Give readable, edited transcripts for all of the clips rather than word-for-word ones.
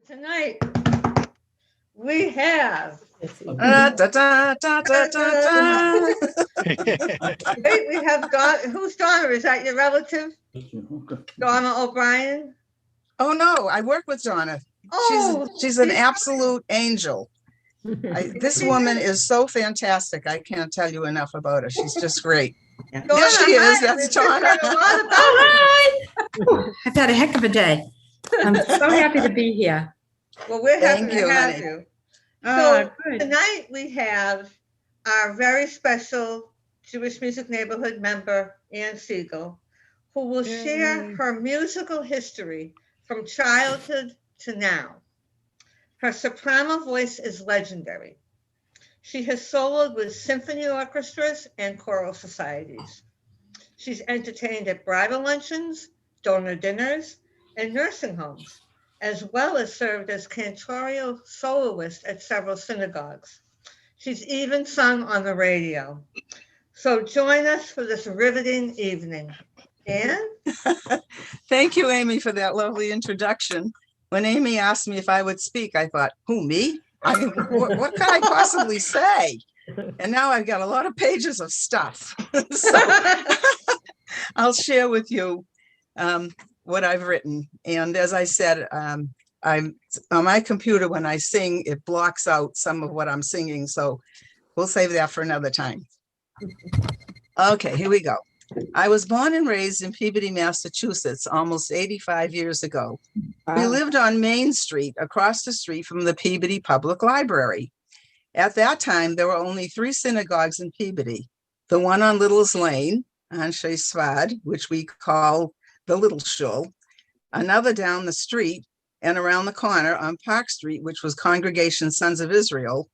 Tonight we have. Da, da, da, da, da, da. Wait, we have Donna. Who's Donna? Is that your relative? Donna O'Brien? Oh no, I work with Donna. Oh, She's an absolute angel. This woman is so fantastic. I can't tell you enough about her. She's just great. Donna, There she is. hi. That's We've just Donna. heard a lot about Oh, hi. I've had a heck of a day. I'm so happy to be here. you. Well, we're happy Thank to you, have honey. you. Oh, So good. tonight we have our very special Jewish Music Neighborhood member, Ann Segal, who will share her musical history from childhood to now. Her soprano voice is legendary. She has soloed with symphony orchestras and choral societies. She's entertained at bridal luncheons, donor dinners, and nursing homes, as well as served as cantorial soloist at several synagogues. She's even sung on the radio. So join us for this riveting evening. Ann? Thank you, Amy, for that lovely introduction. When Amy asked me if I would speak, I thought, who, me? I mean, what could I possibly say? And now I've got a lot of pages of stuff. So I'll share with you what I've written. And as I said, I'm on my computer when I sing, it blocks out some of what I'm singing. So we'll save that for another time. Okay, here we go. I was born and raised in Peabody, Massachusetts, almost 85 years ago. We lived on Main Street, across the street from the Peabody Public Library. At that time, there were only 3 synagogues in Peabody. The one on Little's Lane, Anshe Svad, which we call the Little Shul, another down the street and around the corner on Park Street, which was Congregation Sons of Israel,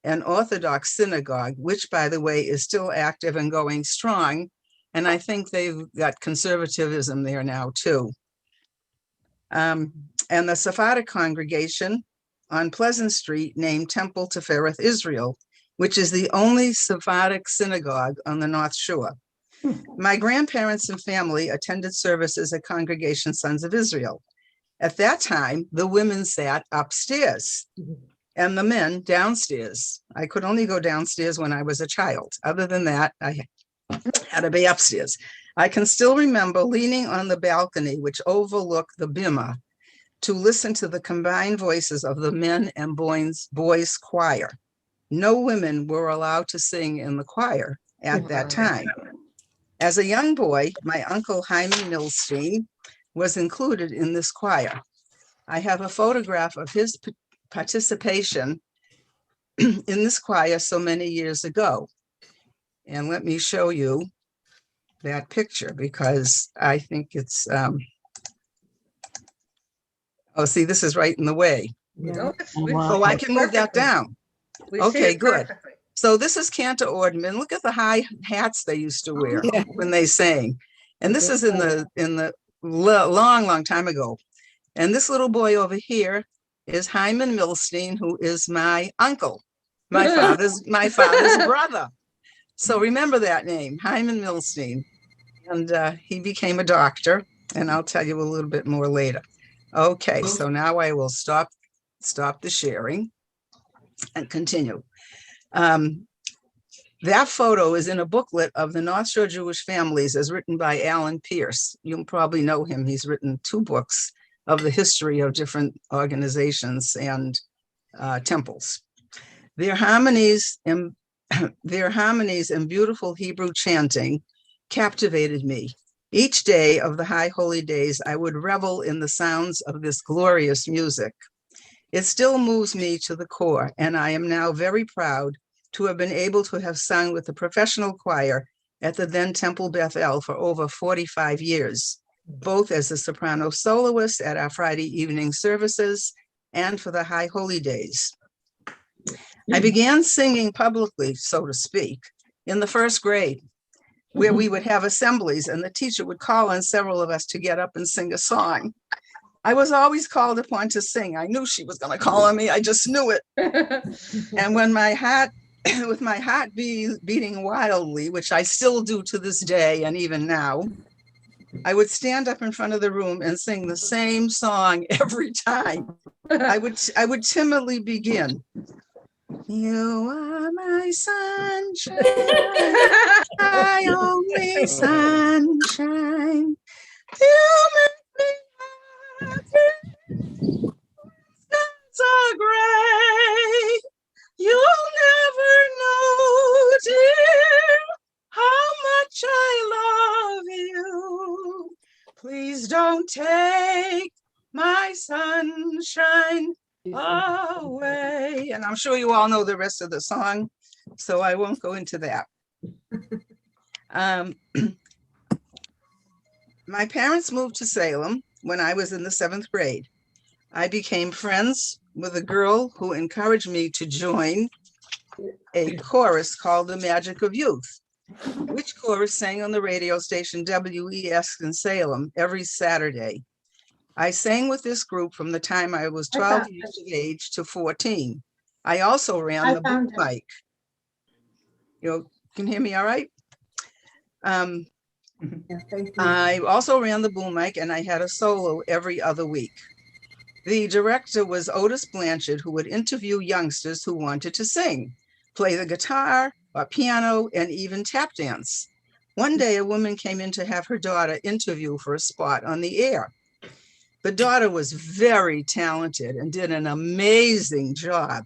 an Orthodox synagogue, which, by the way, is still active and going strong. And I think they've got conservatism there now, too. And the Sephardic congregation on Pleasant Street named Temple Tifereth Israel, which is the only Sephardic synagogue on the North Shore. My grandparents and family attended services at Congregation Sons of Israel. At that time, the women sat upstairs and the men downstairs. I could only go downstairs when I was a child. Other than that, I had to be upstairs. I can still remember leaning on the balcony, which overlooked the bima, to listen to the combined voices of the men and boys choir. No women were allowed to sing in the choir at that time. As a young boy, my uncle Hyman Milstein was included in this choir. I have a photograph of his participation in this choir so many years ago. And let me show you that picture because I think it's, oh, see, this is right in the way. So I can move that down. Okay, good. So this is Cantor Ordman. Look at the high hats they used to wear when they sang. And this is in the long time ago. And this little boy over here is Hyman Milstein, who is my uncle, my father's brother. So remember that name, Hyman Milstein. And he became a doctor, and I'll tell you a little bit more later. Okay, so now I will stop the sharing and continue. That photo is in a booklet of the North Shore Jewish Families as written by Alan Pierce. You'll probably know him. He's written 2 books of the history of different organizations and temples. Their harmonies and beautiful Hebrew chanting captivated me. Each day of the high holy days, I would revel in the sounds of this glorious music. It still moves me to the core, and I am now very proud to have been able to have sung with the professional choir at the then Temple Beth El for over 45 years, both as a soprano soloist at our Friday evening services and for the high holy days. I began singing publicly, so to speak, in the 1st grade, where we would have assemblies and the teacher would call on several of us to get up and sing a song. I was always called upon to sing. I knew she was going to call on me. I just knew it. And when with my heart beating wildly, which I still do to this day and even now, I would stand up in front of the room and sing the same song every time. I would timidly begin. You are my sunshine, my only sunshine. You make me happy. Skies are gray. You'll never know, dear, how much I love you. Please don't take my sunshine away. And I'm sure you all know the rest of the song, so I won't go into that. My parents moved to Salem when I was in the 7th grade. I became friends with a girl who encouraged me to join a chorus called The Magic of Youth, which chorus sang on the radio station WES in Salem every Saturday. I sang with this group from the time I was 12 years of age to 14. I also ran the boom mic. You can hear me all right? I also ran the boom mic, and I had a solo every other week. The director was Otis Blanchard, who would interview youngsters who wanted to sing, play the guitar or piano, and even tap dance. One day, a woman came in to have her daughter interview for a spot on the air. The daughter was very talented and did an amazing job.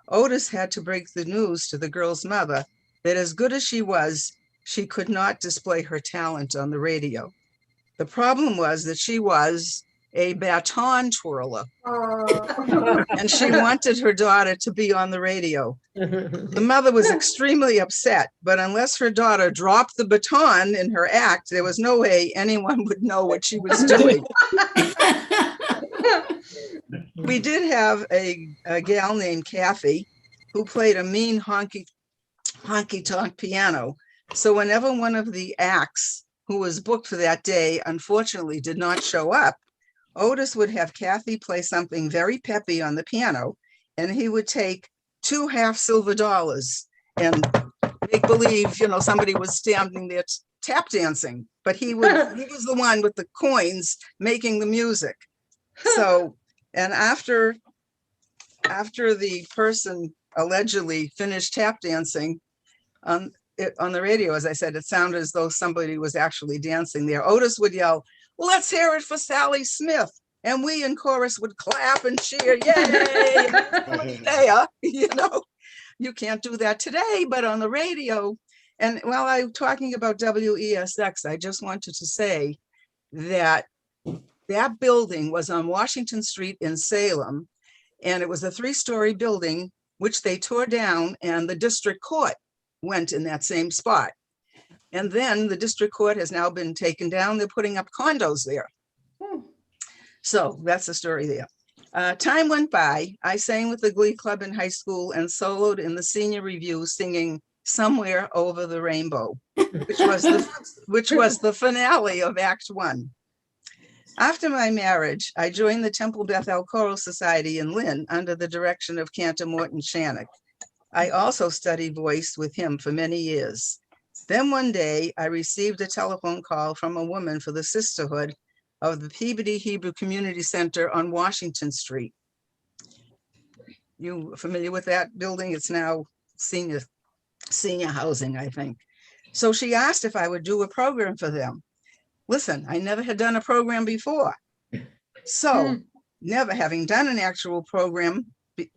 Otis had to break the news to the girl's mother that as good as she was, she could not display her talent on the radio. The problem was that she was a baton twirler, and she wanted her daughter to be on the radio. The mother was extremely upset, but unless her daughter dropped the baton in her act, there was no way anyone would know what she was doing. We did have a gal named Kathy who played a mean honky-tonk piano. So whenever one of the acts who was booked for that day unfortunately did not show up, Otis would have Kathy play something very peppy on the piano, and he would take 2 half silver dollars and make believe, somebody was standing there tap dancing, but he was the one with the coins making the music. So, and after the person allegedly finished tap dancing on the radio, as I said, it sounded as though somebody was actually dancing there. Otis would yell, "Let's hear it for Sally Smith." And we in chorus would clap and cheer, yay! There, you can't do that today, but on the radio. And while I'm talking about WESX, I just wanted to say that that building was on Washington Street in Salem, and it was a 3-story building, which they tore down, and the district court went in that same spot. And then the district court has now been taken down. They're putting up condos there. So that's the story there. Time went by. I sang with the Glee Club in high school and soloed in the senior review singing "Somewhere Over the Rainbow," which was the finale of Act 1. After my marriage, I joined the Temple Bethel Choral Society in Lynn under the direction of Cantor Morton Shannock. I also studied voice with him for many years. Then one day, I received a telephone call from a woman for the sisterhood of the Peabody Hebrew Community Center on Washington Street. You familiar with that building? It's now senior housing, I think. So she asked if I would do a program for them. Listen, I never had done a program before. So never having done an actual program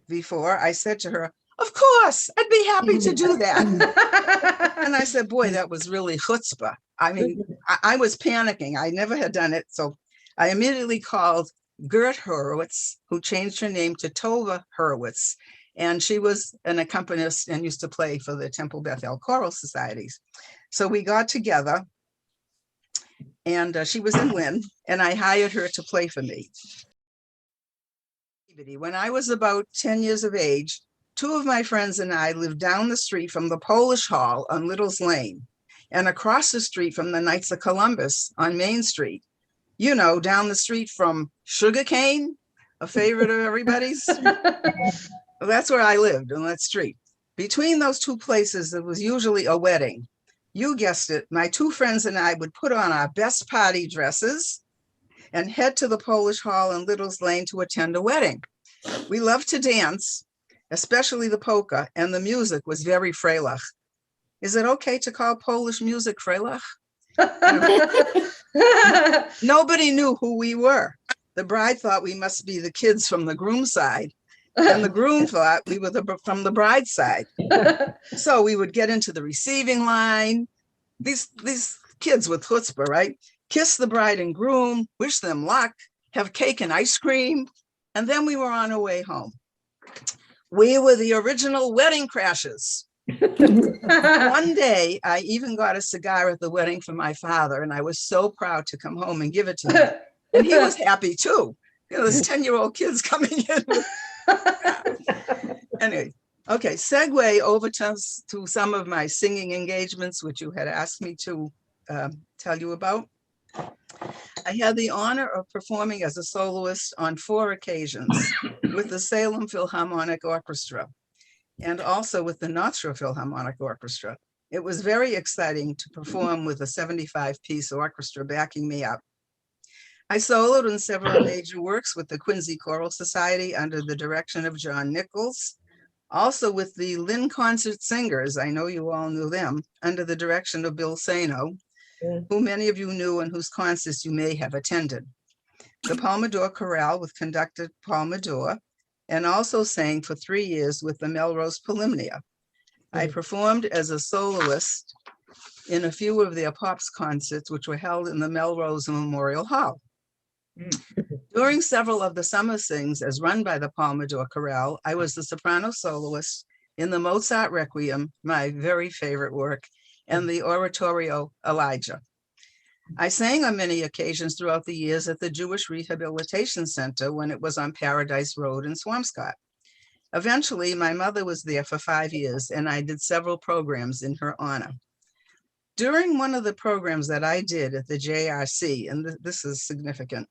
before, I said to her, "Of course, I'd be happy to do that." And I said, boy, that was really chutzpah. I mean, I was panicking. I never had done it. So I immediately called Gert Horowitz, who changed her name to Tova Horowitz. And she was an accompanist and used to play for the Temple Bethel Choral Societies. So we got together, and she was in Lynn, and I hired her to play for me. When I was about 10 years of age, 2 of my friends and I lived down the street from the Polish Hall on Little's Lane and across the street from the Knights of Columbus on Main Street. Down the street from Sugarcane, a favorite of everybody's. That's where I lived, on that street. Between those 2 places, there was usually a wedding. You guessed it, my 2 friends and I would put on our best party dresses, and head to the Polish Hall in Little's Lane to attend a wedding. We loved to dance, especially the polka, and the music was very Freilach. Is it okay to call Polish music Freilach? Nobody knew who we were. The bride thought we must be the kids from the groom's side, and the groom thought we were from the bride's side. So we would get into the receiving line. These kids with chutzpah, right? Kiss the bride and groom, wish them luck, have cake and ice cream, and then we were on our way home. We were the original wedding crashers. One day, I even got a cigar at the wedding for my father, and I was so proud to come home and give it to him. And he was happy too. You know, this 10-year-old kid's coming in. Anyway, okay, segue over to some of my singing engagements, which you had asked me to tell you about. I had the honor of performing as a soloist on 4 occasions with the Salem Philharmonic Orchestra and also with the North Shore Philharmonic Orchestra. It was very exciting to perform with a 75-piece orchestra backing me up. I soloed in several major works with the Quincy Choral Society under the direction of John Nichols, also with the Lynn Concert Singers, I know you all knew them, under the direction of Bill Sano, who many of you knew and whose concerts you may have attended. The Palmador Chorale with conductor Paul Mador, and also sang for 3 years with the Melrose Polymnia. I performed as a soloist in a few of their Pops concerts, which were held in the Melrose Memorial Hall. During several of the summer sings as run by the Palmador Chorale, I was the soprano soloist in the Mozart Requiem, my very favorite work, and the oratorio Elijah. I sang on many occasions throughout the years at the Jewish Rehabilitation Center when it was on Paradise Road in Swampscott. Eventually, my mother was there for 5 years, and I did several programs in her honor. During one of the programs that I did at the JRC, and this is significant,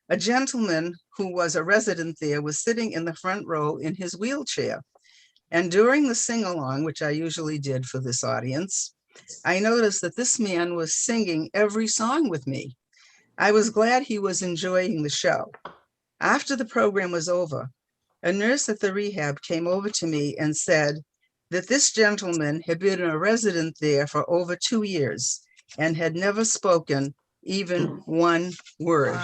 a gentleman who was a resident there was sitting in the front row in his wheelchair. And during the sing-along, which I usually did for this audience, I noticed that this man was singing every song with me. I was glad he was enjoying the show. After the program was over, a nurse at the rehab came over to me and said that this gentleman had been a resident there for over 2 years and had never spoken even one word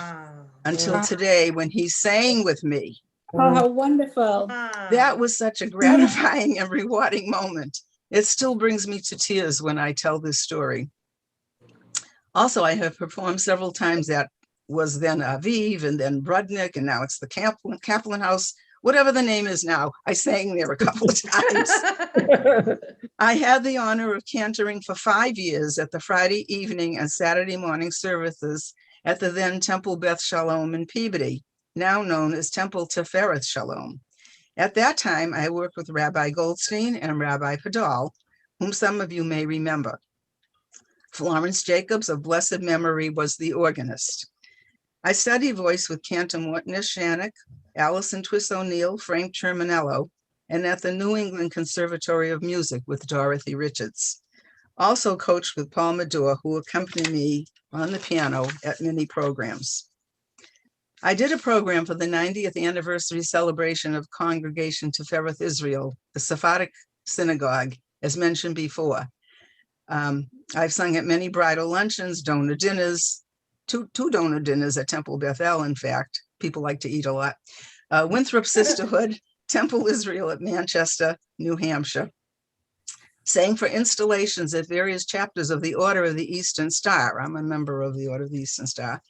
until today when he sang with me. Oh, how wonderful. That was such a gratifying and rewarding moment. It still brings me to tears when I tell this story. Also, I have performed several times at was then Aviv and then Brudnik, and now it's the Kaplan House, whatever the name is now. I sang there a couple of times. I had the honor of cantoring for 5 years at the Friday evening and Saturday morning services at the then Temple Beth Shalom in Peabody, now known as Temple Tefereth Shalom. At that time, I worked with Rabbi Goldstein and Rabbi Padal, whom some of you may remember. Florence Jacobs of blessed memory was the organist. I studied voice with Cantor Mortnish Shanik, Allison Twiss O'Neill, Frank Terminello, and at the New England Conservatory of Music with Dorothy Richards. Also coached with Paul Mador, who accompanied me on the piano at many programs. I did a program for the 90th anniversary celebration of Congregation Tefereth Israel, the Sephardic synagogue, as mentioned before. I've sung at many bridal luncheons, donor dinners, two donor dinners at Temple Bethel, in fact. People like to eat a lot. Winthrop Sisterhood, Temple Israel at Manchester, New Hampshire. Sang for installations at various chapters of the Order of the Eastern Star. I'm a member of the Order of the Eastern Star.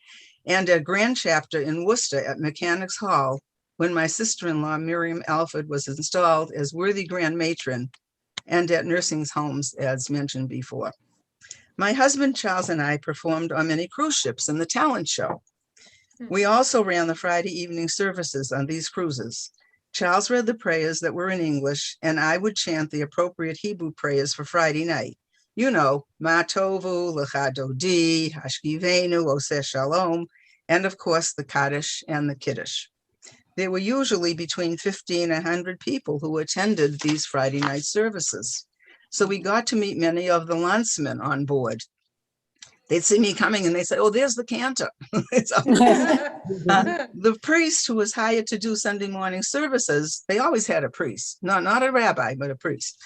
And a grand chapter in Worcester at Mechanics Hall when my sister-in-law, Miriam Alford, was installed as worthy grand matron, and at nursing homes, as mentioned before. My husband, Charles, and I performed on many cruise ships in the talent show. We also ran the Friday evening services on these cruises. Charles read the prayers that were in English, and I would chant the appropriate Hebrew prayers for Friday night. You know, Ma Tovu, Lecha Dodi, Hashkivenu, Oseh Shalom, and of course the Kaddish and the Kiddush. There were usually between 50 and 100 people who attended these Friday night services. So we got to meet many of the landsmen on board. they'd see me coming and they say, oh, there's the cantor. The priest who was hired to do Sunday morning services, they always had a priest, not a rabbi, but a priest,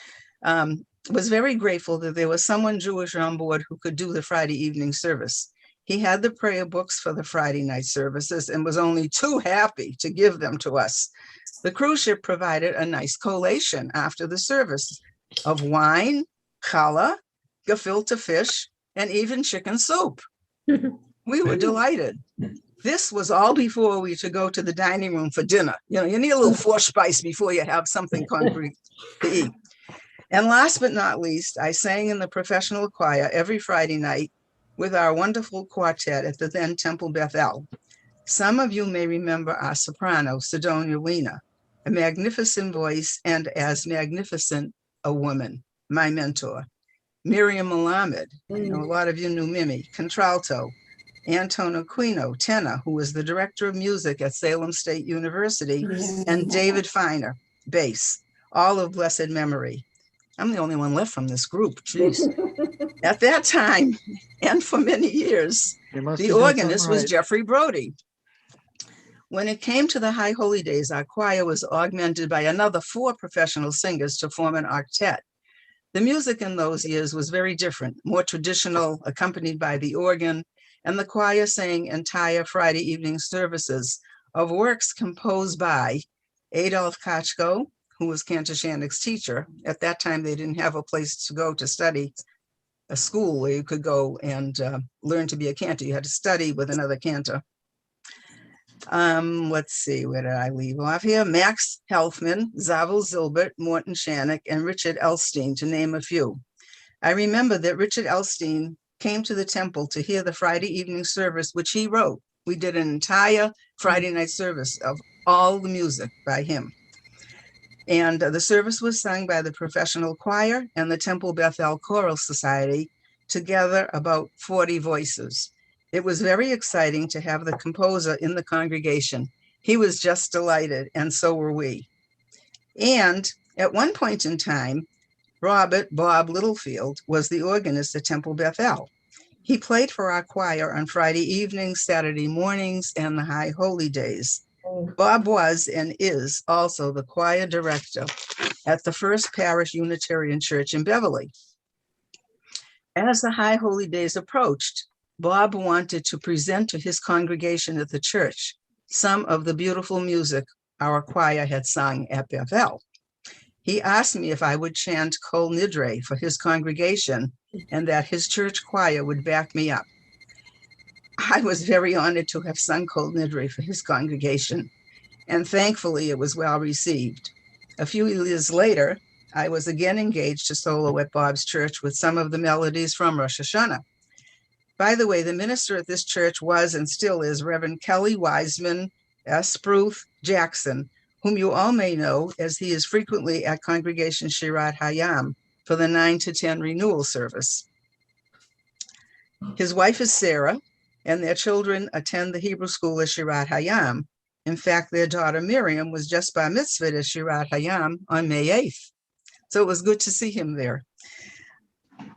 was very grateful that there was someone Jewish on board who could do the Friday evening service. He had the prayer books for the Friday night services and was only too happy to give them to us. The cruise ship provided a nice collation after the service of wine, challah, gefilte fish, and even chicken soup. We were delighted. This was all before we should go to the dining room for dinner. You know, you need a little forspice before you have something concrete to eat. And last but not least, I sang in the professional choir every Friday night with our wonderful quartet at the then Temple Bethel. Some of you may remember our soprano, Sidonia Weiner, a magnificent voice and as magnificent a woman, my mentor. Miriam Malamed, I know a lot of you knew Mimi, contralto. Anton Aquino, tenor, who was the director of music at Salem State University, and David Feiner, bass, all of blessed memory. I'm the only one left from this group, geez. At that time, and for many years, the organist was Jeffrey Brody. When it came to the High Holy Days, our choir was augmented by another 4 professional singers to form an octet. The music in those years was very different, more traditional, accompanied by the organ, and the choir sang entire Friday evening services of works composed by Adolf Kachko, who was Cantor Shannick's teacher. At that time, they didn't have a place to go to study, a school where you could go and learn to be a cantor. You had to study with another cantor. Let's see, where did I leave off here? Max Helfman, Zavel Zilbert, Morton Shannick, and Richard Elstein, to name a few. I remember that Richard Elstein came to the temple to hear the Friday evening service, which he wrote. We did an entire Friday night service of all the music by him. And the service was sung by the professional choir and the Temple Bethel Choral Society, together about 40 voices. It was very exciting to have the composer in the congregation. He was just delighted, and so were we. And at one point in time, Robert Bob Littlefield was the organist at Temple Bethel. He played for our choir on Friday evenings, Saturday mornings, and the High Holy Days. Bob was and is also the choir director at the First Parish Unitarian Church in Beverly. As the High Holy Days approached, Bob wanted to present to his congregation at the church some of the beautiful music our choir had sung at Bethel. He asked me if I would chant Kol Nidre for his congregation and that his church choir would back me up. I was very honored to have sung Kol Nidre for his congregation, and thankfully it was well received. A few years later, I was again engaged to solo at Bob's church with some of the melodies from Rosh Hashanah. By the way, the minister at this church was and still is Reverend Kelly Wiseman S. Spruth Jackson, whom you all may know as he is frequently at Congregation Shirat Hayam for the 9 to 10 renewal service. His wife is Sarah, and their children attend the Hebrew school at Shirat Hayam. In fact, their daughter Miriam was just bar mitzvahed at Shirat Hayam on May 8th. So it was good to see him there.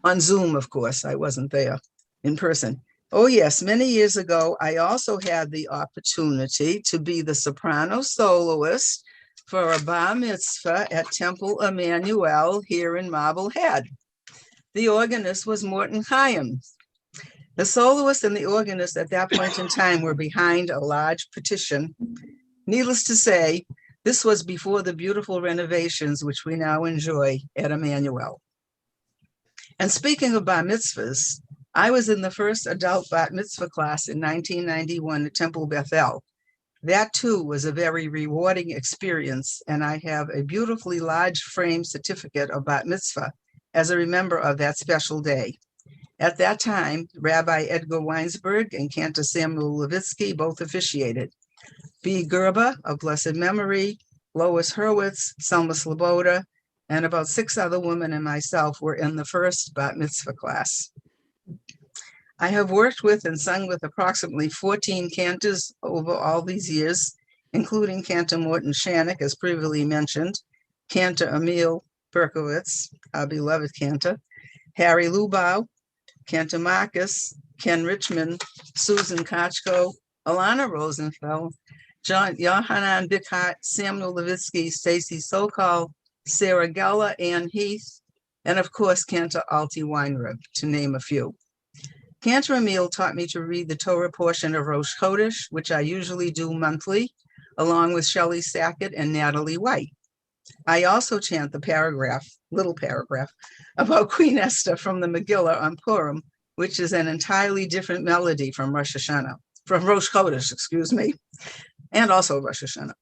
On Zoom, of course, I wasn't there in person. Oh yes, many years ago, I also had the opportunity to be the soprano soloist for a bar mitzvah at Temple Emmanuel here in Marblehead. The organist was Morton Chaim. The soloist and the organist at that point in time were behind a large petition. Needless to say, this was before the beautiful renovations which we now enjoy at Emmanuel. And speaking of bar mitzvahs, I was in the first adult bat mitzvah class in 1991 at Temple Bethel. That too was a very rewarding experience, and I have a beautifully large frame certificate of bat mitzvah as a remember of that special day. At that time, Rabbi Edgar Weinsberg and Cantor Samuel Levitsky both officiated. B. Gerber of blessed memory, Lois Hurwitz, Selma Sloboda, and about 6 other women and myself were in the first bat mitzvah class. I have worked with and sung with approximately 14 cantors over all these years, including Cantor Morton Shannick, as previously mentioned, Cantor Emil Berkowitz, our beloved cantor, Harry Lubau, Kantamakis, Ken Richmond, Susan Kochko, Alana Rosenfeld, Johanan Bickart, Samuel Levitsky, Stacy Sokol, Sarah Geller, Ann Heath, and of course, Cantor Alti Weinreb, to name a few. Cantor Emil taught me to read the Torah portion of Rosh Chodesh, which I usually do monthly, along with Shelley Sackett and Natalie White. I also chant the little paragraph, about Queen Esther from the Megillah on Purim, which is an entirely different melody from Rosh Chodesh, excuse me, and also Rosh Hashanah.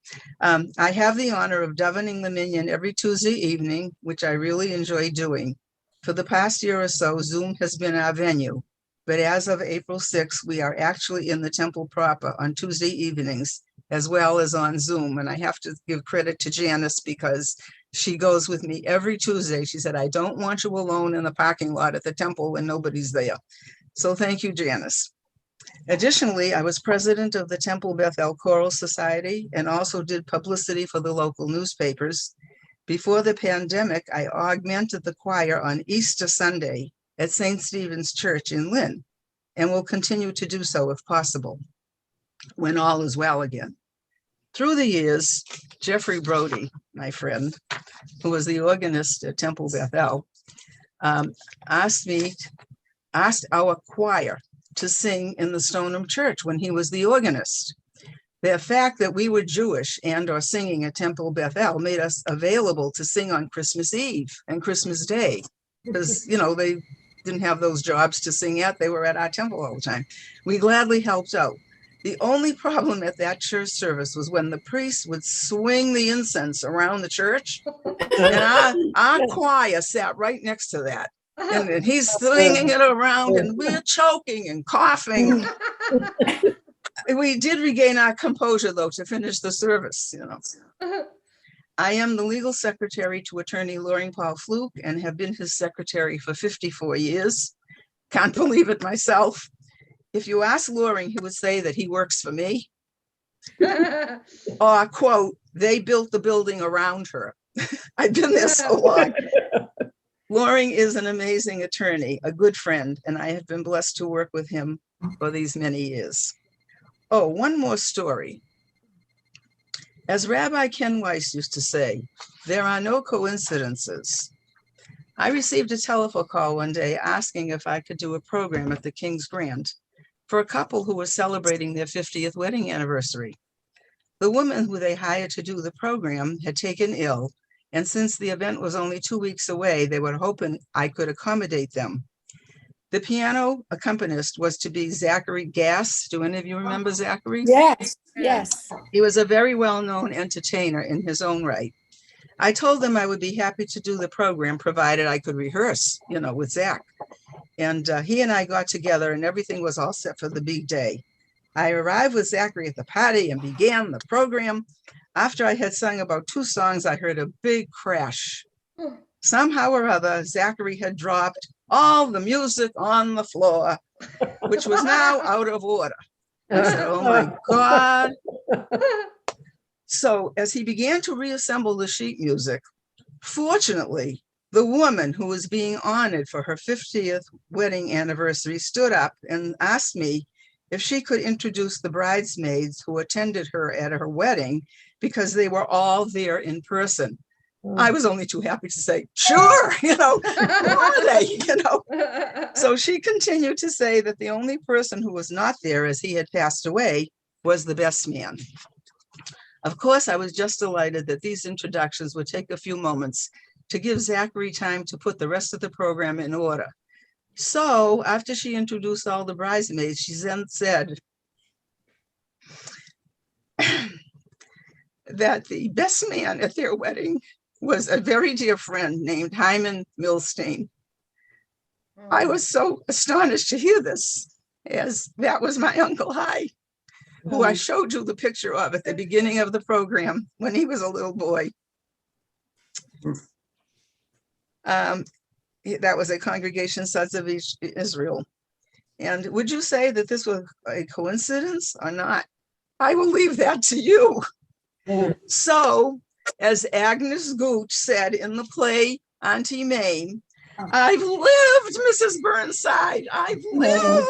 I have the honor of davening the minyan every Tuesday evening, which I really enjoy doing. For the past year or so, Zoom has been our venue, but as of April 6th, we are actually in the temple proper on Tuesday evenings, as well as on Zoom. And I have to give credit to Janice because she goes with me every Tuesday. She said, I don't want you alone in the parking lot at the temple when nobody's there. So thank you, Janice. Additionally, I was president of the Temple Bethel Choral Society and also did publicity for the local newspapers. Before the pandemic, I augmented the choir on Easter Sunday at St. Stephen's Church in Lynn, and will continue to do so if possible, when all is well again. Through the years, Jeffrey Brody, my friend, who was the organist at Temple Bethel, asked our choir to sing in the Stoneham Church when he was the organist. The fact that we were Jewish and or singing at Temple Bethel made us available to sing on Christmas Eve and Christmas Day, because, they didn't have those jobs to sing at. They were at our temple all the time. We gladly helped out. The only problem at that church service was when the priest would swing the incense around the church, and our choir sat right next to that. And he's swinging it around, and we're choking and coughing. We did regain our composure, though, to finish the service, I am the legal secretary to attorney Loring Paul Fluke and have been his secretary for 54 years. Can't believe it myself. If you ask Loring, he would say that he works for me. Or, quote, they built the building around her. I've been there so long. Loring is an amazing attorney, a good friend, and I have been blessed to work with him for these many years. Oh, one more story. As Rabbi Ken Weiss used to say, there are no coincidences. I received a telephone call one day asking if I could do a program at the King's Grant for a couple who were celebrating their 50th wedding anniversary. The woman who they hired to do the program had taken ill, and since the event was only 2 weeks away, they were hoping I could accommodate them. The piano accompanist was to be Zachary Gass. Do any of you remember Zachary? Yes, yes. He was a very well-known entertainer in his own right. I told them I would be happy to do the program provided I could rehearse, with Zach. And he and I got together and everything was all set for the big day. I arrived with Zachary at the party and began the program. After I had sung about 2 songs, I heard a big crash. Somehow or other, Zachary had dropped all the music on the floor, which was now out of order. I said, oh my God. So as he began to reassemble the sheet music, fortunately, the woman who was being honored for her 50th wedding anniversary stood up and asked me if she could introduce the bridesmaids who attended her at her wedding because they were all there in person. I was only too happy to say, sure, who are they, So she continued to say that the only person who was not there as he had passed away was the best man. Of course, I was just delighted that these introductions would take a few moments to give Zachary time to put the rest of the program in order. So after she introduced all the bridesmaids, she then said that the best man at their wedding was a very dear friend named Hyman Milstein. I was so astonished to hear this, as that was my Uncle Hy, who I showed you the picture of at the beginning of the program when he was a little boy. That was a Congregation Sons of Israel. And would you say that this was a coincidence or not? I will leave that to you. So, as Agnes Gooch said in the play Auntie Mame, I've lived, Mrs. Burnside. I've lived.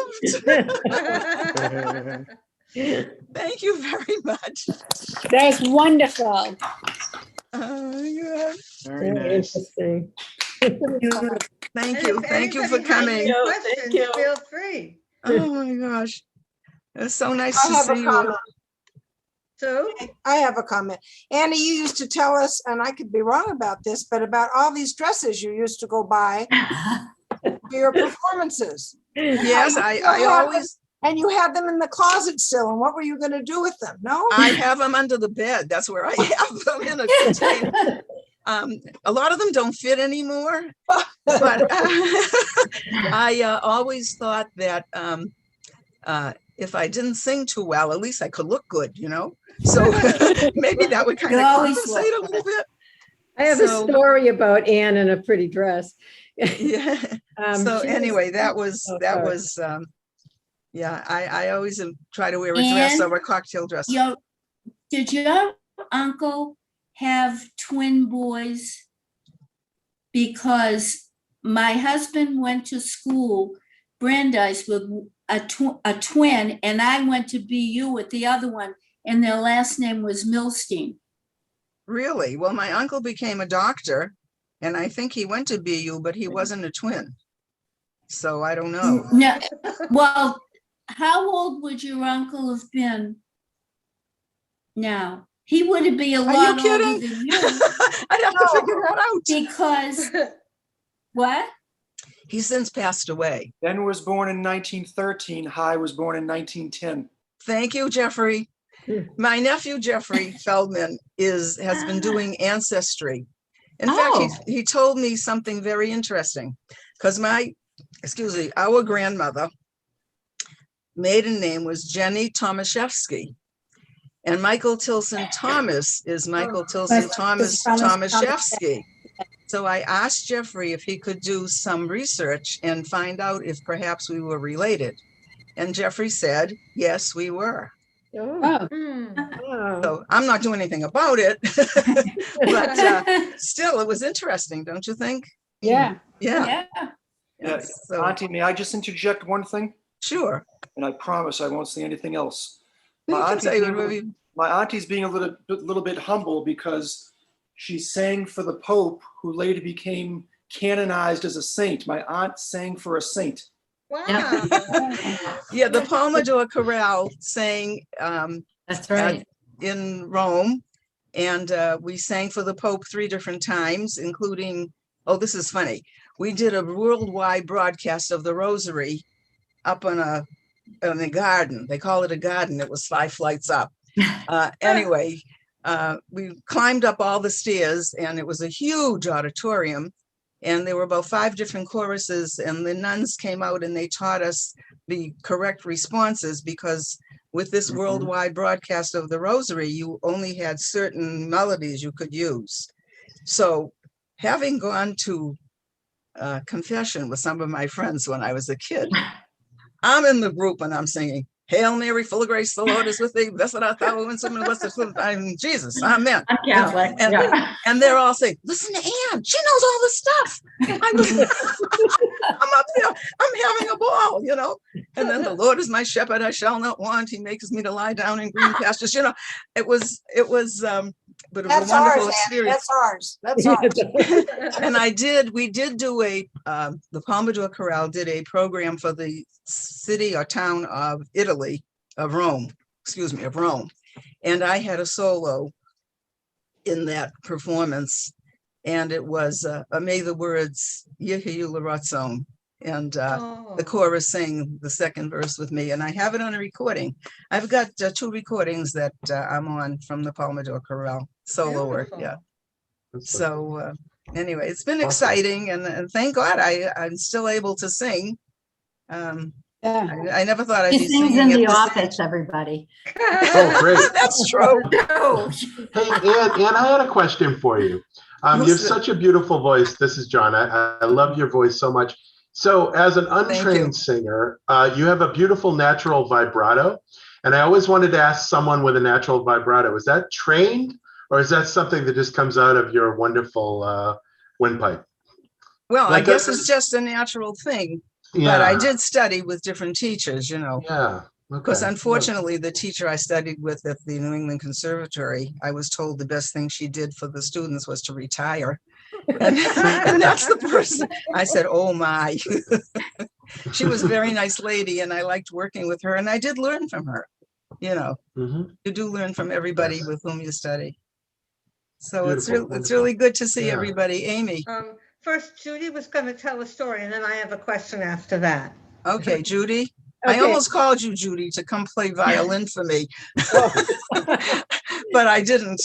Thank you very much. That's wonderful. Yeah. Very nice. Interesting. Thank And you. if Thank you anybody for has coming. any Thank questions, you. feel free. Oh my gosh. It's so nice I to have a see you. comment. Sue? I have a comment. Annie, you used to tell us, and I could be wrong about this, but about all these dresses you used to go buy for your performances. Yes, I always, And you had them in the closet still, and what were you gonna do with them? No? I have them under the bed. That's where I have them in a container. A lot of them don't fit anymore, but I always thought that if I didn't sing too well, at least I could look good, you know? So maybe that would kind You of always compensate a look little bit. I have So- a story about Anne in a pretty dress. Yeah. So She anyway, that was, Oh, sorry. yeah, I always try to wear a dress And over a cocktail dress. Did your uncle have twin boys? Because my husband went to school, Brandeis, with a twin, and I went to BU with the other one, and their last name was Milstein. Really? Well, my uncle became a doctor, and I think he went to BU, but he wasn't a twin. So I don't know. No, well, how old would your uncle have been now? He would be a Are you lot older kidding? than you I'd have to figure that out. because, what? He's since passed away. Ben was born in 1913. Hy was born in 1910. Thank you, Jeffrey. My nephew, Jeffrey Feldman, has been doing ancestry. In fact, he told me something very interesting because our grandmother maiden name was Jenny Tomaszewski. And Michael Tilson Thomas is Michael Tilson Thomas Tomaszewski. So I asked Jeffrey if he could do some research and find out if perhaps we were related. And Jeffrey said, yes, we were. Oh, Hmm. So I'm not doing anything about it, but still, it was interesting, don't you think? yeah. Yeah. Yeah. Yes. So, Auntie, may I just interject one thing? sure. And I promise I won't say anything else. You My can auntie's say being a whatever little- you- my auntie's being a little bit humble because she sang for the Pope, who later became canonized as a saint. My aunt sang for a saint. Wow. Yeah, the Palmador Chorale sang That's right. in Rome, and we sang for the Pope 3 different times, including, oh, this is funny. We did a worldwide broadcast of the Rosary up on a garden. They call it a garden. It was 5 flights up. Anyway, we climbed up all the stairs, and it was a huge auditorium. And there were about 5 different choruses, and the nuns came out and they taught us the correct responses, because with this worldwide broadcast of the Rosary, you only had certain melodies you could use. So having gone to confession with some of my friends when I was a kid, I'm in the group and I'm singing, Hail Mary, full of grace, the Lord is with thee. Blessed art thou amongst women, blessed is I'm Jesus, amen. I'm Catholic. And, Yeah. and they're all saying, listen to Anne, she knows all the stuff. I'm up there, I'm having a ball, you know. And then the Lord is my shepherd, I shall not want. He makes me to lie down in green pastures. You know, it was but it was That's a wonderful ours, Annie. experience. That's ours. And we did do the Palmador Chorale did a program for the city or town of Rome. And I had a solo in that performance. And it was May the Words, Yehi Laratzon. And the chorus sang the second verse with me. And I have it on a recording. I've got 2 recordings that I'm on from the Palmador Chorale solo work. Beautiful. Yeah. So anyway, it's been exciting, and thank God I'm still able to sing. Yeah. I never thought I'd He be sings singing in at the this office, everybody. Oh, great. That's true. Hey, Ann, I had a question for you. You have Who's such a beautiful voice. This is John. I love your voice so much. So as an you. untrained singer, you have a beautiful natural vibrato. And I always wanted to ask someone with a natural vibrato, is that trained, or is that something that just comes out of your wonderful windpipe? Well, I Like guess a- it's just a natural thing, but I did study with different teachers, Yeah. because Okay. unfortunately, the teacher I studied with at the New England Conservatory, I was told the best thing she did for the students was to retire. And that's the person. I said, oh my. She was a very nice lady and I liked working with her and I did learn from her. Mhm. You do learn from everybody Yes. with whom you study. So it's Beautiful, it's wonderful. really good to see Yeah. everybody. Amy. First, Judy was going to tell a story, and then I have a question after that. Okay, Judy. I Okay. almost called you, Judy, to come play violin for me, Oh. but I didn't.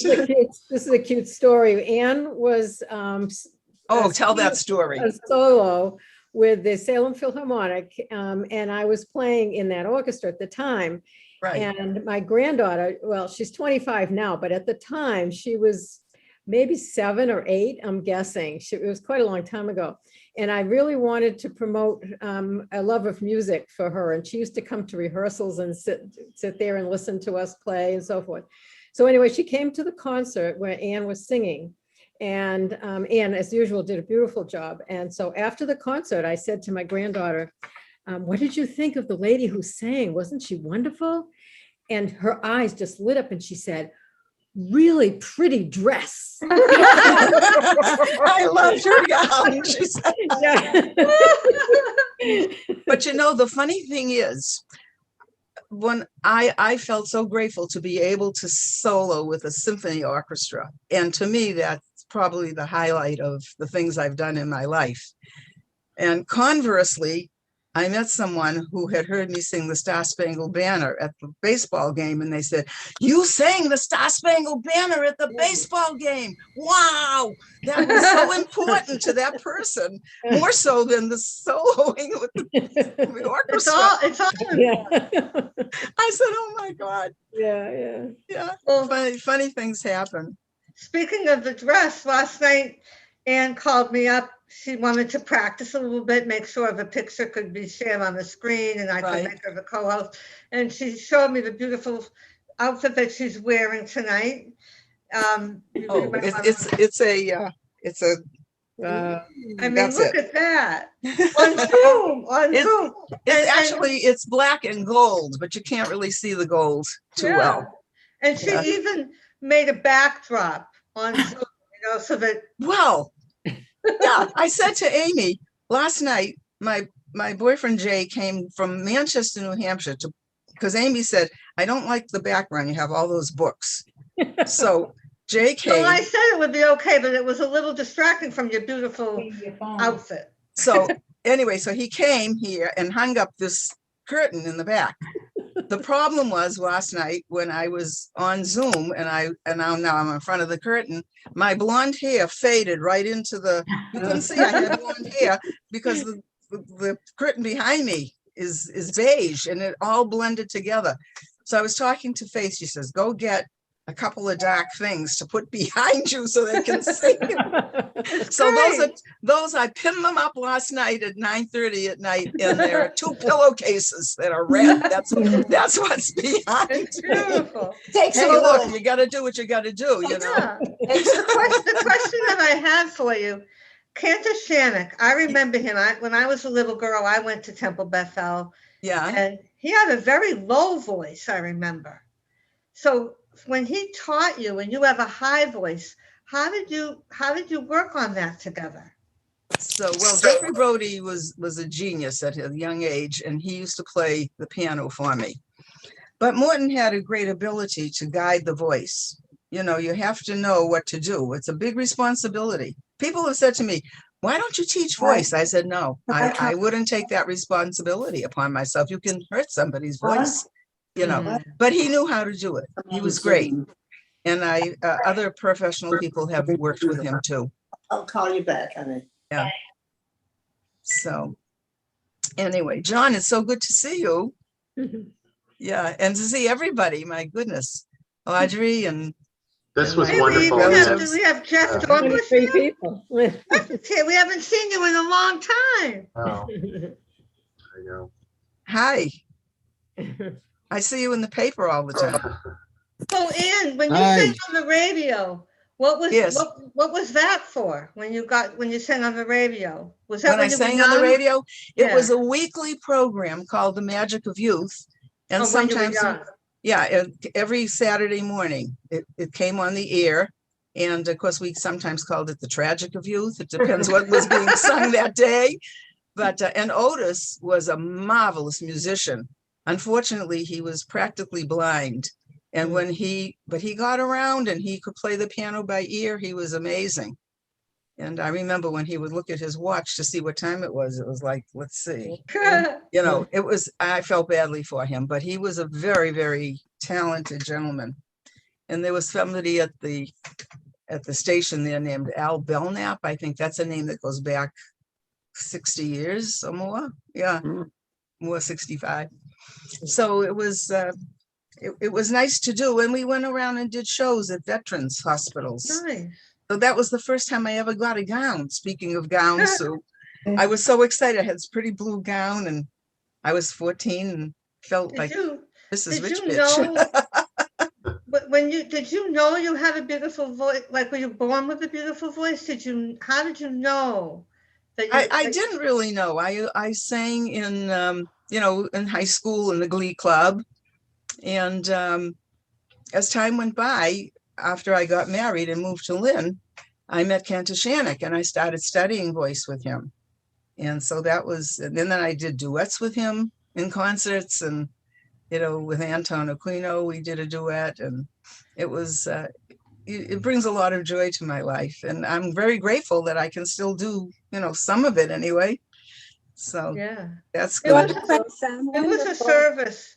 This is a cute story. Anne was Oh, tell that story. a solo with the Salem Philharmonic, and I was playing in that orchestra at the time. Right. And my granddaughter, well, she's 25 now, but at the time she was maybe 7 or 8, I'm guessing. It was quite a long time ago. And I really wanted to promote a love of music for her. And she used to come to rehearsals and sit there and listen to us play and so forth. So anyway, she came to the concert where Anne was singing. And Anne, as usual, did a beautiful job. And so after the concert, I said to my granddaughter, what did you think of the lady who sang? Wasn't she wonderful? And her eyes just lit up and she said, really pretty dress. I loved her gown, she said. But the funny thing is, when I felt so grateful to be able to solo with a symphony orchestra. And to me, that's probably the highlight of the things I've done in my life. And conversely, I met someone who had heard me sing the Star Spangled Banner at the baseball game. And they said, you sang the Star Spangled Banner at the baseball game. Wow. That was so important to that person, more so than the soloing with the orchestra. It's all Yeah. I said, oh my God. Yeah. Well, Funny things happen. speaking of the dress, last night Anne called me up. She wanted to practice a little bit, make sure the picture could be shared on the screen and I could make her the co-host. And she showed me the beautiful outfit that she's wearing tonight. It's a Wow. I mean, that's look it. at that. On Zoom. It's black and gold, but you can't really see the gold too well. And she even made a backdrop on Zoom, so that. Well, yeah, I said to Amy last night, my boyfriend Jay came from Manchester, New Hampshire, because Amy said, I don't like the background. You have all those books. So Jay came. Well, I said it would be okay, but it was a little distracting from your beautiful outfit. So anyway, so he came here and hung up this curtain in the back. The problem was last night when I was on Zoom and now I'm in front of the curtain, my blonde hair faded right into you couldn't see I had blonde hair because the curtain behind me is beige and it all blended together. So I was talking to Faith, she says, go get a couple of dark things to put behind you so they can see. So those I pinned them up last night at 9:30 at night, and there are 2 pillowcases that are red. That's what's behind. It's beautiful. Hey, look, you got to do what you got to do. Yeah. The question that I had for you, Cantor Shannock, I remember him. When I was a little girl, I went to Temple Bethel. Yeah. And he had a very low voice, I remember. So when he taught you and you have a high voice, how did you work on that together? So, well, Jeffrey Brody was a genius at a young age, and he used to play the piano for me. But Morton had a great ability to guide the voice. You have to know what to do. It's a big responsibility. People have said to me, why don't you teach voice? I said, no, I wouldn't take that responsibility upon myself. You can hurt somebody's voice. But he knew how to do it. He was great. And other professional people have worked with him too. I'll call you back, honey. Yeah. So anyway, John, it's so good to see you. Yeah. And to see everybody, my goodness. Audrey and. This was Hey, wonderful. we have Jeff Douglas. 23 people. We haven't seen you in a long time. Wow. I know. Hi. I see you in the paper all the time. So, Ann, when you Hi. sing on the radio, Yes. what was that for when you sang on the radio? Was that When I when you were sang on the young? radio, it Yeah. was a weekly program called The Magic of Youth. And Oh, when you were sometimes, young. yeah, every Saturday morning, it came on the air. And of course, we sometimes called it The Tragic of Youth. It depends what was being sung that day. But, and Otis was a marvelous musician. Unfortunately, he was practically blind. And but he got around and he could play the piano by ear. He was amazing. And I remember when he would look at his watch to see what time it was like, let's see, I felt badly for him, but he was a very, very talented gentleman. And there was somebody at the station there named Al Belknap. I think that's a name that goes back 60 years or more. Yeah, more 65. So it was nice to do. And we went around and did shows at veterans hospitals. Nice. So that was the first time I ever got a gown. Speaking of gowns, so I was so excited. I had this pretty blue gown and I was 14 and felt like this is rich bitch. Did you know you had a beautiful voice? Like, were you born with a beautiful voice? How did you know that I didn't really know. I sang in, in high school in the Glee Club. And as time went by, after I got married and moved to Lynn, I met Cantor Shannock and I started studying voice with him. And so and then I did duets with him in concerts and, with Anton Aquino, we did a duet and it was, it brings a lot of joy to my life. And I'm very grateful that I can still do, some of it anyway. So yeah, that's good. It was a service.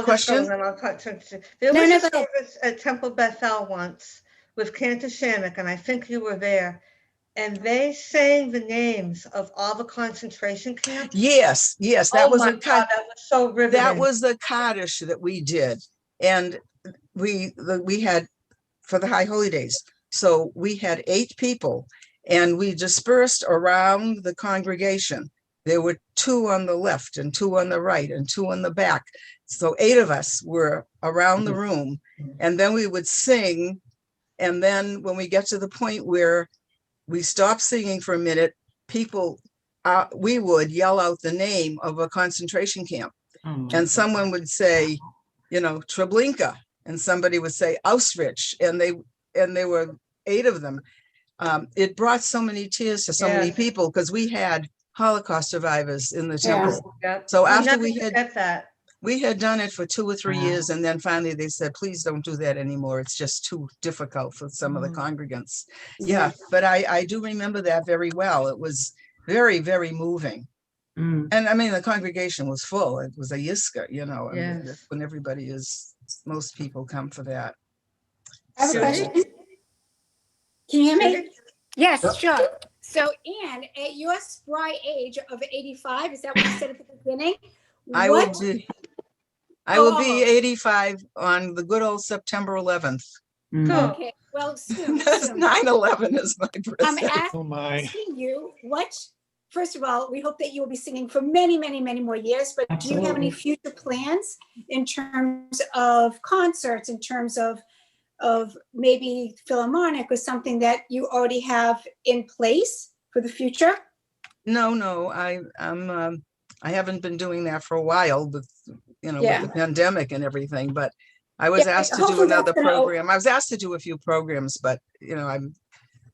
Question? There was a service at Temple Bethel once with Cantor Shannock, and I think you were there. And they sang the names of all the concentration camps. Yes. That was that was so riveting. That was the Kaddish that we did, and we had for the High Holy Days. So we had 8 people, and we dispersed around the congregation. There were 2 on the left and 2 on the right and 2 on the back. So 8 of us were around the room, and then we would sing. And then when we get to the point where we stopped singing for a minute, we would yell out the name of a concentration camp. And someone would say, Treblinka, and somebody would say Auschwitz, and there were 8 of them. It brought so many tears to so many people because we had Holocaust survivors in the temple. Yeah. So after we had done it for 2 or 3 years, and then finally they said, please don't do that anymore. It's just too difficult for some of the congregants. Yeah, but I do remember that very well. It was very, very moving. And I mean, the congregation was full. It was a Yiska, when everybody most people come for that. I have a question. Can you hear me? Yes, sure. So, Anne, at your spry age of 85, is that what you said at the beginning? I will be 85 on the good old September 11th. Okay, well, soon. 9/11 is my birthday. I'm asking you, first of all, we hope that you will be singing for many, many, many more years, but do you have any future plans in terms of concerts, in terms of maybe Philharmonic or something that you already have in place for the future? No, I haven't been doing that for a while with the pandemic and everything, but I was asked to do another program. I was asked to do a few programs, but I'm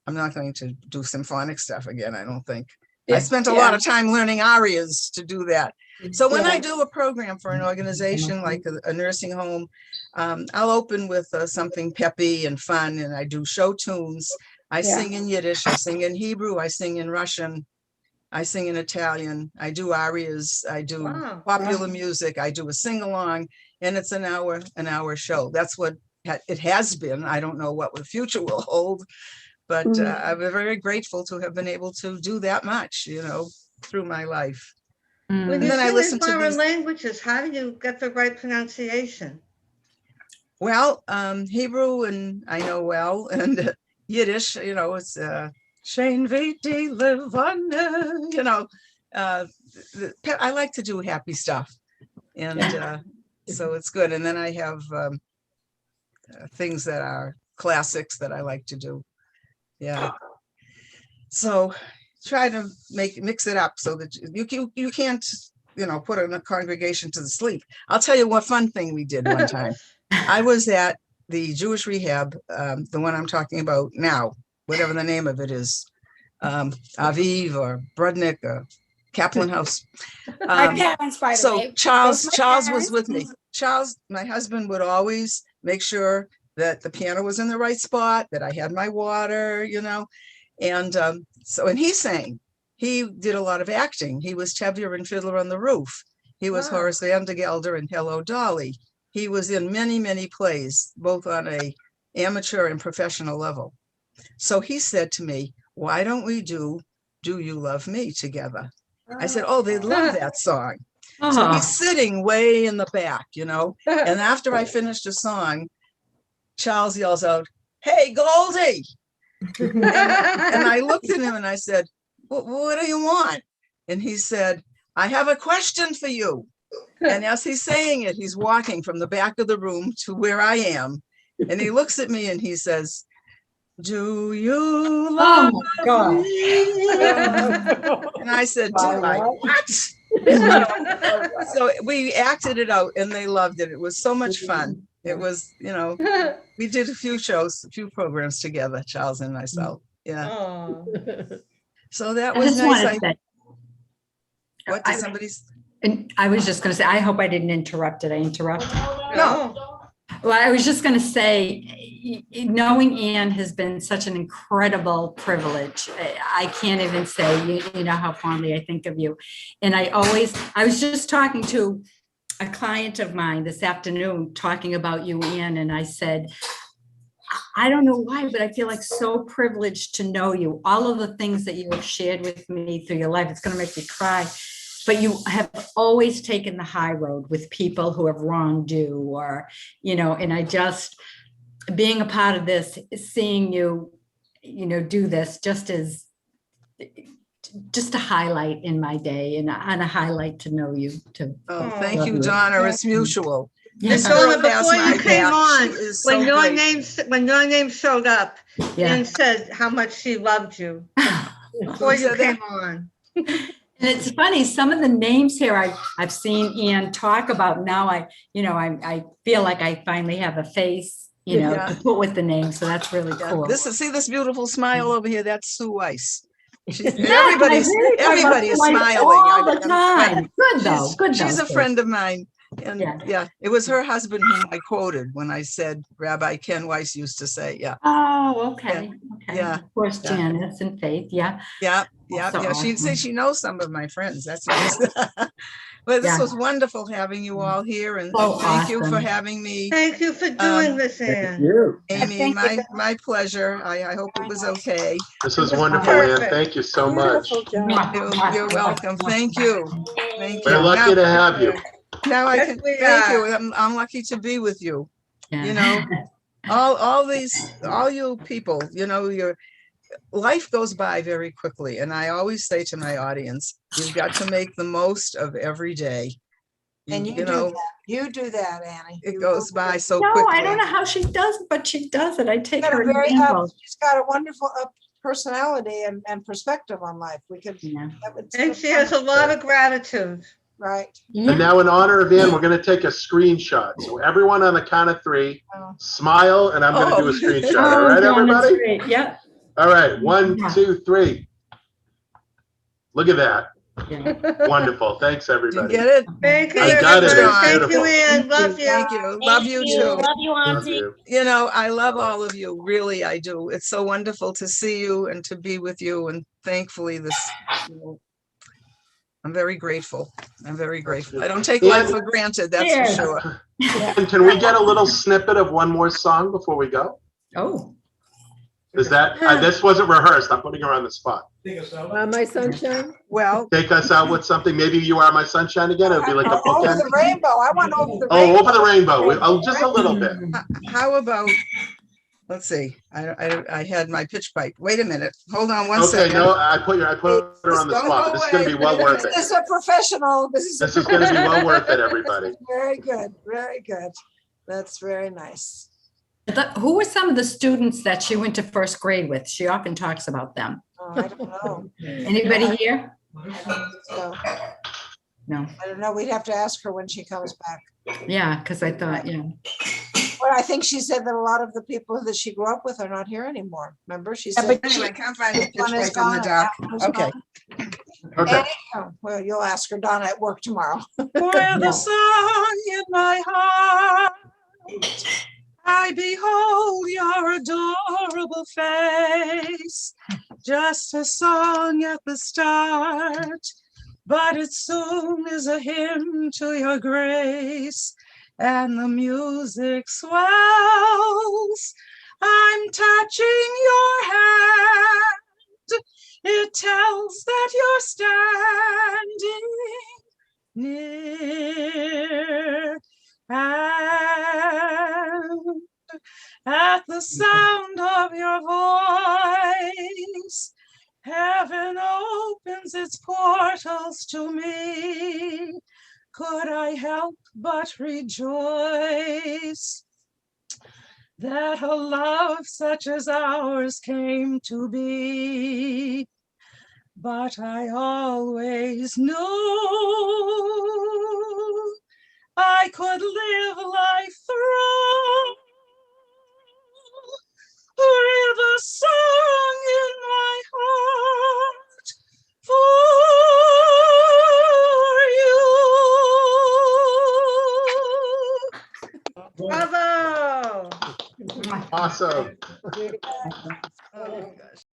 not going to do symphonic stuff again, I don't think. I spent a lot of time learning arias to do that. So when I do a program for an organization like a nursing home, I'll open with something peppy and fun, and I do show tunes. I sing in Yiddish, I sing in Hebrew, I sing in Russian, I sing in Italian, I do arias, I do popular music, I do a sing-along, and it's an hour show. That's what it has been. I don't know what the future will hold, but I'm very grateful to have been able to do that much, through my life. When you sing in foreign languages, how do you get the right pronunciation? Well, Hebrew, and I know well, and Yiddish, it's Shane Viti Levana, I like to do happy stuff. And so it's good. And then I have things that are classics that I like to do. Yeah. So try to mix it up so that you can't, put a congregation to sleep. I'll tell you what fun thing we did one time. I was at the Jewish rehab, the one I'm talking about now, whatever the name of it is, Aviv or Brudnik or Kaplan House. My parents, by the So way. Charles Those my was parents. with me. Charles, my husband, would always make sure that the piano was in the right spot, that I had my water, and and he sang. He did a lot of acting. He was Tevye in Fiddler on the Roof. He was Wow. Horace Van der Gelder in Hello, Dolly. He was in many, many plays, both on a amateur and professional level. So he said to me, why don't we do You Love Me together? I said, oh, they'd love that song. So he's sitting way in the back, and after I finished the song, Charles yells out, hey, Goldie. And I looked at him and I said, what do you want? And he said, I have a question for you. And as he's saying it, he's walking from the back of the room to where I am. And he looks at me and he says, do you love me? And I said, do I what? So we acted it out and they loved it. It was so much fun. It was, we did a few programs together, Charles and myself. Yeah. Oh. So that I was just nice. wanted to say- What did somebody? And I was just going to say, I hope I didn't interrupt. Did I interrupt? No. Well, I was just going to say, knowing Anne has been such an incredible privilege. I can't even say, you know how fondly I think of you. And I was just talking to a client of mine this afternoon, talking about you, Anne, and I said, I don't know why, but I feel like so privileged to know you. All of the things that you have shared with me through your life, it's going to make me cry. But you have always taken the high road with people who have wronged you, or, and I just, being a part of this, seeing you, do this just a highlight in my day and a highlight to know you too. Oh, thank you, Donna. It's mutual. And Donna, before you came on, when your name showed up, Anne said how much she loved you before you came on. And it's funny, some of the names here I've seen Anne talk about. Now I feel like I finally have a face, to put with the name. So that's really cool. See this beautiful smile over here? That's Sue Weiss. Everybody's smiling all the time. Good though. She's a friend of mine. And it was her husband whom I quoted when I said Rabbi Ken Weiss used to say, Oh, okay. Yeah. Of course, Janice and Faith. Yeah. She'd say she knows some of my friends. That's nice. But this was wonderful having you all here, and thank you for having me. Thank you for doing this, Anne. Amy, my pleasure. I hope it was okay. This was wonderful, Anne. Thank you so much. You're welcome. Thank you. We're lucky to have you. Now I can thank you. I'm lucky to be with you. All you people, your life goes by very quickly. And I always say to my audience, you've got to make the most of every day. And you do that, Annie. It goes by so quickly. I don't know how she does it, but she does it. I take her she's got a wonderful personality and perspective on life. And she has a lot of gratitude. Right. And now in honor of Anne, we're going to take a screenshot. So everyone on the count of three, smile, and I'm going to do a screenshot. All right, everybody? Yeah. All right, 1, 2, 3. Look at that. Wonderful. Thanks, everybody. You get it? Thank you. I got it. Thank you, Anne. Love you. Thank you. Love you too. Love you, Auntie. I love all of you. Really, I do. It's so wonderful to see you and to be with you. And thankfully, I'm very grateful. I don't take life for granted, that's for sure. And can we get a little snippet of one more song before we go? Oh. Is that, this wasn't rehearsed. I'm putting her on the spot. My sunshine. Well, take us out with something. Maybe You Are My Sunshine again. It would be like a bookend. Over the rainbow. I want Over the Rainbow. Over the Rainbow. Just a little bit. How about, let's see. I had my pitch pipe. Wait a minute. Hold on one second. Okay, no, I put her on the spot. This is going to be well worth it. This is a professional. This is going to be well worth it, everybody. Very good. Very good. That's very nice. Who were some of the students that she went to first grade with? She often talks about them. Oh, I don't know. Anybody here? So, No. I don't know. We'd have to ask her when she comes back. Yeah, because I thought, yeah. Well, I think she said that a lot of the people that she grew up with are not here anymore. Remember, she Yeah, said. but anyway, I can't find the this one pitch is right from the gone and doc. that one is Okay. gone. Okay. Oh, well, you'll ask her, Donna, at work tomorrow. With a song in my heart, I behold your adorable face. Just a song at the start, but it soon is a hymn to your grace. And the music swells. I'm touching your hand. It tells that you're standing near. And at the sound of your voice, heaven opens its portals to me. Could I help but rejoice that a love such as ours came to be? But I always knew I could live life through with a song in my heart for you. Bravo. Awesome.